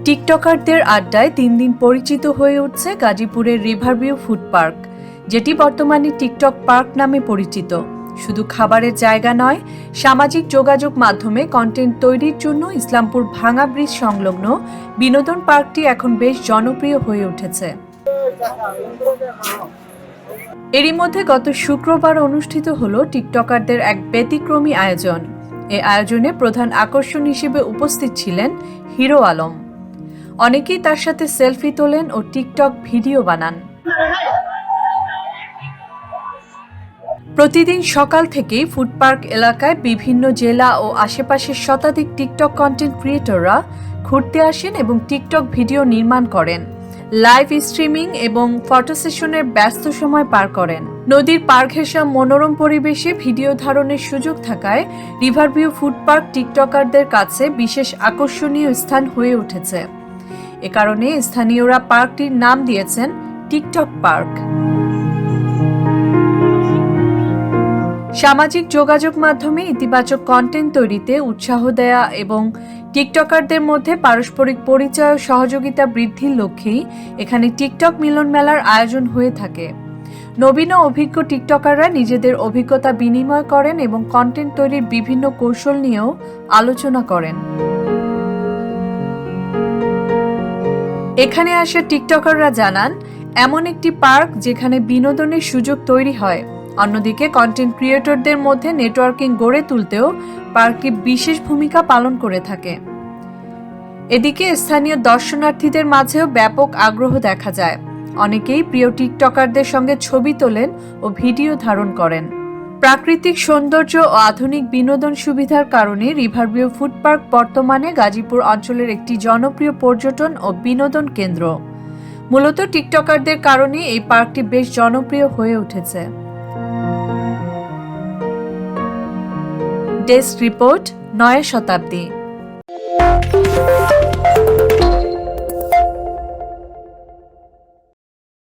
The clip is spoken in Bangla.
টিকটকারদের আড্ডায় দিন দিন পরিচিত হয়ে উঠছে গাজীপুরের রিভারভিউ ফুড পার্ক, যেটি বর্তমানে টিকটক পার্ক নামে পরিচিত। শুধু খাবারের জায়গা নয়, সামাজিক যোগাযোগ মাধ্যমে কন্টেন্ট তৈরির জন্য ইসলামপুর ভাঙা ব্রিজ সংলগ্ন বিনোদন পার্কটি এখন বেশ জনপ্রিয় হয়ে উঠেছে। এরই মধ্যে গত শুক্রবার অনুষ্ঠিত হলো টিকটকারদের এক ব্যতিক্রমী আয়োজন। এই আয়োজনে প্রধান আকর্ষণ হিসেবে উপস্থিত ছিলেন হিরো আলম। অনেকেই তার সাথে সেলফি তোলেন ও টিকটক ভিডিও বানান। প্রতিদিন সকাল থেকেই ফুড পার্ক এলাকায় বিভিন্ন জেলা ও আশেপাশের শতাধিক টিকটক কন্টেন্ট ক্রিয়েটররা ঘুরতে আসেন এবং টিকটক ভিডিও নির্মাণ করেন, লাইভ স্ট্রিমিং এবং ফটো সেশনের ব্যস্ত সময় পার করেন। নদীর পাড় ঘেঁষা মনোরম পরিবেশে ভিডিও ধারণের সুযোগ থাকায় রিভারভিউ ফুড পার্ক টিকটকারদের কাছে বিশেষ আকর্ষণীয় স্থান হয়ে উঠেছে। এ কারণে স্থানীয়রা পার্কটির নাম দিয়েছেন টিকটক পার্ক। সামাজিক যোগাযোগ মাধ্যমে ইতিবাচক কন্টেন্ট তৈরিতে উৎসাহ দেয়া এবং টিকটকারদের মধ্যে পারস্পরিক পরিচয় ও সহযোগিতা বৃদ্ধির লক্ষ্যেই এখানে টিকটক মিলন মেলার আয়োজন হয়ে থাকে। নবীন ও অভিজ্ঞ টিকটকাররা নিজেদের অভিজ্ঞতা বিনিময় করেন এবং কন্টেন্ট তৈরির বিভিন্ন কৌশল নিয়েও আলোচনা করেন। এখানে আসা টিকটকাররা জানান, এমন একটি পার্ক যেখানে বিনোদনের সুযোগ তৈরি হয়। অন্যদিকে কন্টেন্ট ক্রিয়েটরদের মধ্যে নেটওয়ার্কিং গড়ে তুলতেও পার্কটি বিশেষ ভূমিকা পালন করে থাকে। এদিকে স্থানীয় দর্শনার্থীদের মাঝেও ব্যাপক আগ্রহ দেখা যায়। অনেকেই প্রিয় টিকটকারদের সঙ্গে ছবি তোলেন ও ভিডিও ধারণ করেন। প্রাকৃতিক সৌন্দর্য ও আধুনিক বিনোদন সুবিধার কারণে রিভারভিউ ফুড পার্ক বর্তমানে গাজীপুর অঞ্চলের একটি জনপ্রিয় পর্যটন ও বিনোদন কেন্দ্র। মূলত টিকটকারদের কারণে এই পার্কটি বেশ জনপ্রিয় হয়ে উঠেছে। ডেস্ক রিপোর্ট, নয়া শতাব্দী।